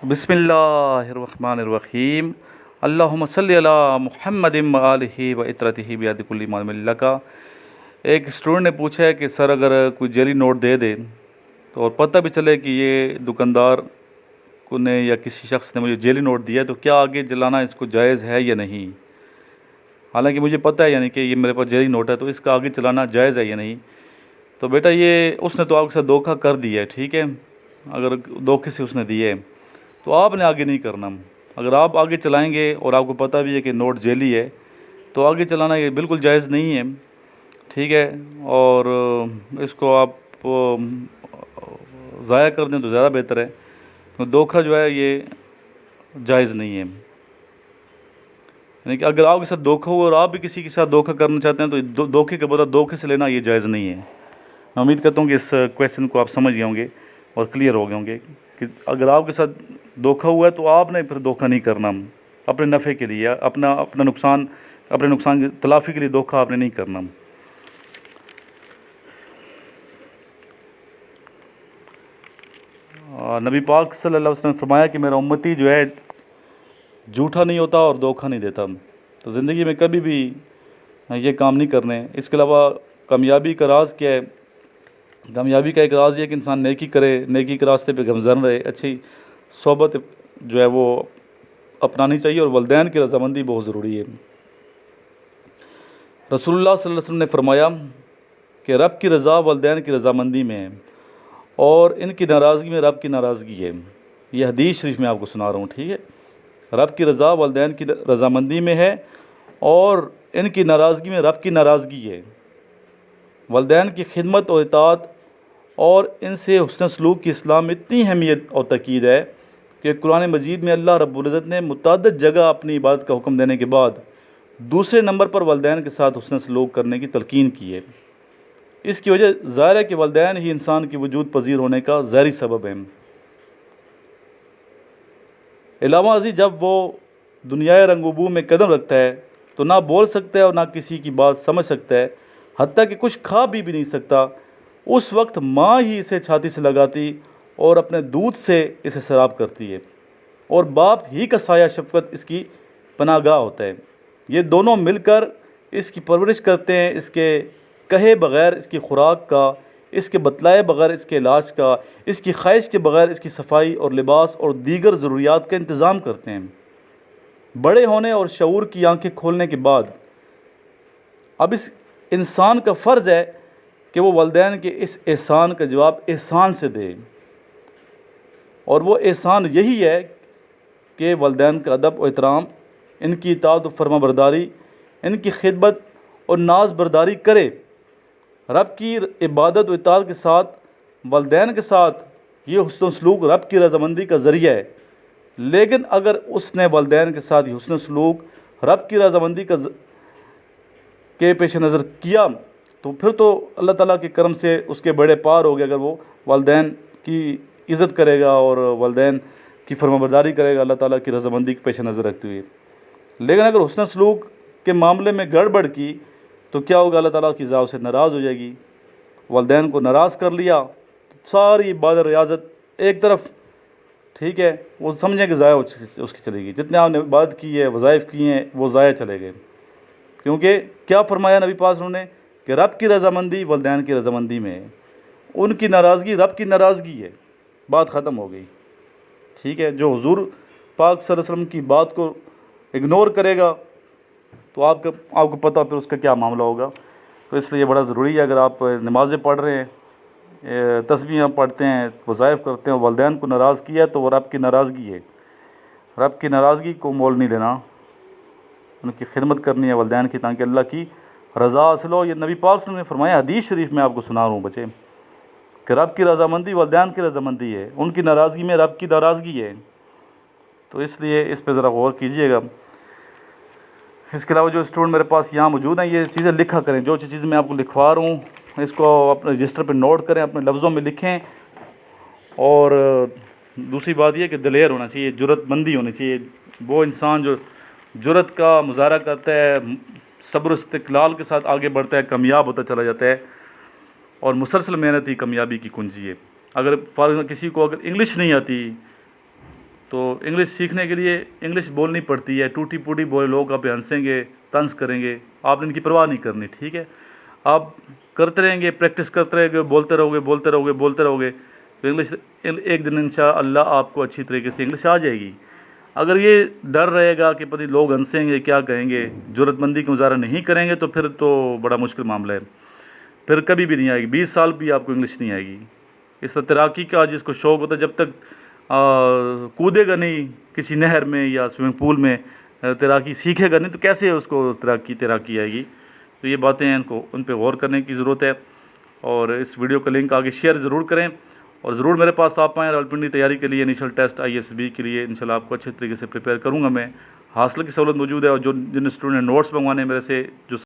بسم اللہ الرحمن الرحیم اللہم صلی علی محمد و آلہ و اطرتہ بیاد کل ایمان اللہ کا۔ ایک اسٹوڈنٹ نے پوچھا ہے کہ سر اگر کوئی جعلی نوٹ دے دے تو اور پتہ بھی چلے کہ یہ دکاندار کو نے یا کسی شخص نے مجھے جعلی نوٹ دیا ہے تو کیا آگے چلانا اس کو جائز ہے یا نہیں؟ حالانکہ مجھے پتہ ہے یعنی کہ یہ میرے پاس جعلی نوٹ ہے تو اس کا آگے چلانا جائز ہے یا نہیں؟ تو بیٹا یہ اس نے تو آپ کے ساتھ دھوکہ کر دیا ہے، ٹھیک ہے، اگر دھوکے سے اس نے دیے ہے تو آپ نے آگے نہیں کرنا۔ اگر آپ آگے چلائیں گے اور آپ کو پتہ بھی ہے کہ نوٹ جعلی ہے تو آگے چلانا یہ بالکل جائز نہیں ہے، ٹھیک ہے، اور اس کو آپ ضائع کر دیں تو زیادہ بہتر ہے، تو دھوکہ جو ہے یہ جائز نہیں ہے۔ یعنی کہ اگر آپ کے ساتھ دھوکہ ہو اور آپ بھی کسی کے ساتھ دھوکہ کرنا چاہتے ہیں تو دھوکے کے بدلہ دھوکے سے لینا یہ جائز نہیں ہے۔ میں امید کرتا ہوں کہ اس کویشچن کو آپ سمجھ گئے ہوں گے اور کلیئر ہو گئے ہوں گے کہ اگر آپ کے ساتھ دھوکہ ہوا ہے تو آپ نے پھر دھوکہ نہیں کرنا، اپنے نفع کے لیے اپنے نقصان کی تلافی کے لیے دھوکہ آپ نے نہیں کرنا۔ نبی پاک صلی اللہ علیہ وسلم نے فرمایا کہ میرا امتی جو ہے جھوٹا نہیں ہوتا اور دھوکہ نہیں دیتا، تو زندگی میں کبھی بھی یہ کام نہیں کرنے۔ اس کے علاوہ کامیابی کا راز کیا ہے؟ کامیابی کا ایک راز یہ ہے کہ انسان نیکی کرے، نیکی کے راستے پہ گامزن رہے، اچھی صحبت جو ہے وہ اپنانی چاہیے، اور والدین کی رضامندی بہت ضروری ہے۔ رسول اللہ صلی اللہ علیہ وسلم نے فرمایا کہ رب کی رضا والدین کی رضامندی میں ہے اور ان کی ناراضگی میں رب کی ناراضگی ہے۔ یہ حدیث شریف میں آپ کو سنا رہا ہوں، ٹھیک ہے، رب کی رضا والدین کی رضامندی میں ہے اور ان کی ناراضگی میں رب کی ناراضگی ہے۔ والدین کی خدمت اور اطاعت اور ان سے حسن سلوک کی اسلام میں اتنی اہمیت اور تاکید ہے کہ قرآن مجید میں اللہ رب العزت نے متعدد جگہ اپنی عبادت کا حکم دینے کے بعد دوسرے نمبر پر والدین کے ساتھ حسن سلوک کرنے کی تلقین کی ہے۔ اس کی وجہ ظاہر ہے کہ والدین ہی انسان کی وجود پذیر ہونے کا ظاہری سبب ہے۔ علاوہ ازیں جب وہ دنیائے رنگ و بو میں قدم رکھتا ہے تو نہ بول سکتا ہے اور نہ کسی کی بات سمجھ سکتا ہے، حتیٰ کہ کچھ کھا بھی نہیں سکتا۔ اس وقت ماں ہی اسے چھاتی سے لگاتی اور اپنے دودھ سے اسے سیراب کرتی ہے، اور باپ ہی کا سایہ شفقت اس کی پناہ گاہ ہوتا ہے۔ یہ دونوں مل کر اس کی پرورش کرتے ہیں، اس کے کہے بغیر اس کی خوراک کا، اس کے بتلائے بغیر اس کے علاج کا، اس کی خواہش کے بغیر اس کی صفائی اور لباس اور دیگر ضروریات کا انتظام کرتے ہیں۔ بڑے ہونے اور شعور کی آنکھیں کھولنے کے بعد اب اس انسان کا فرض ہے کہ وہ والدین کے اس احسان کا جواب احسان سے دے، اور وہ احسان یہی ہے کہ والدین کا ادب و احترام، ان کی اطاعت و فرما برداری، ان کی خدمت اور ناز برداری کرے۔ رب کی عبادت و اطاعت کے ساتھ والدین کے ساتھ یہ حسن و سلوک رب کی رضامندی کا ذریعہ ہے، لیکن اگر اس نے والدین کے ساتھ یہ حسن و سلوک رب کی رضامندی کے پیش نظر کیا تو پھر تو اللہ تعالیٰ کے کرم سے اس کے بڑے پار ہو گئے اگر وہ والدین کی عزت کرے گا اور والدین کی فرما برداری کرے گا اللہ تعالیٰ کی رضامندی کے پیش نظر رکھتے ہوئے۔ لیکن اگر حسن سلوک کے معاملے میں گڑبڑ کی تو کیا ہوگا؟ اللہ تعالیٰ کی ذات سے ناراض ہو جائے گی۔ والدین کو ناراض کر لیا تو ساری عبادت ریاضت ایک طرف، ٹھیک ہے، وہ سمجھیں کہ ضائع اس کی چلے گی، جتنے آپ نے عبادت کی ہے، وظائف کی ہیں، وہ ضائع چلے گئے، کیونکہ کیا فرمایا نبی پاک صلی اللہ علیہ وسلم نے کہ رب کی رضامندی والدین کی رضامندی میں ہے، ان کی ناراضگی رب کی ناراضگی ہے، بات ختم ہو گئی، ٹھیک ہے۔ جو حضور پاک صلی اللہ علیہ وسلم کی بات کو اگنور کرے گا تو آپ کو پتہ پھر اس کا کیا معاملہ ہوگا۔ تو اس لیے بڑا ضروری ہے، اگر آپ نمازیں پڑھ رہے ہیں، تسبیحیں پڑھتے ہیں، وظائف کرتے ہیں، والدین کو ناراض کیا تو وہ رب کی ناراضگی ہے۔ رب کی ناراضگی کو مول نہیں لینا، ان کی خدمت کرنی ہے والدین کی، تاکہ اللہ کی رضا حاصل ہو۔ یہ نبی پاک صلی اللہ علیہ وسلم نے فرمایا، حدیث شریف میں آپ کو سنا رہا ہوں بچے، کہ رب کی رضامندی والدین کی رضامندی ہے، ان کی ناراضگی میں رب کی ناراضگی ہے۔ تو اس لیے اس پہ ذرا غور کیجیے گا۔ اس کے علاوہ جو اسٹوڈنٹ میرے پاس یہاں موجود ہیں یہ چیزیں لکھا کریں، جو چیزیں میں آپ کو لکھوا رہا ہوں اس کو اپنے رجسٹر پہ نوٹ کریں، اپنے لفظوں میں لکھیں، اور دوسری بات یہ کہ دلیر ہونا چاہیے، جرأت مندی ہونی چاہیے۔ وہ انسان جو جرأت کا مظاہرہ کرتا ہے، صبر و استقلال کے ساتھ آگے بڑھتا ہے، کامیاب ہوتا چلا جاتا ہے، اور مسلسل محنت ہی کامیابی کی کنجی ہے۔ اگر کسی کو اگر انگلش نہیں آتی تو انگلش سیکھنے کے لیے انگلش بولنی پڑتی ہے، ٹوٹی پوٹی بولے لوگ آپ پہ ہنسیں گے، طنز کریں گے، آپ نے ان کی پرواہ نہیں کرنی، ٹھیک ہے؟ آپ کرتے رہیں گے، پریکٹس کرتے رہیں گے، بولتے رہو گے بولتے رہو گے بولتے رہو گے، تو انگلش ایک دن انشاءاللہ آپ کو اچھی طریقے سے انگلش آ جائے گی۔ اگر یہ ڈر رہے گا کہ پتہ نہیں لوگ ہنسیں گے، کیا کہیں گے، جرات مندی کا مظاہرہ نہیں کریں گے، تو پھر تو بڑا مشکل معاملہ ہے، پھر کبھی بھی نہیں آئے گی، 20 سال بھی آپ کو انگلش نہیں آئے گی۔ اس طرح تیراکی کا جس کو شوق ہوتا ہے، جب تک کودے گا نہیں کسی نہر میں یا سوئمنگ پول میں، تیراکی سیکھے گا نہیں، تو کیسے اس کو تیراکی آئے گی؟ تو یہ باتیں ہیں، ان پہ غور کرنے کی ضرورت ہے، اور اس ویڈیو کا لنک آگے شیئر ضرور کریں، اور ضرور میرے پاس آپ آئیں راولپنڈی تیاری کے لیے، انیشل ٹیسٹ ISB کے لیے انشاءاللہ آپ کو اچھے طریقے سے پریپیئر کروں گا میں۔ حاصل کی سہولت موجود ہے، اور جن اسٹوڈنٹ نے نوٹس منگوانے ہیں میرے سے، جو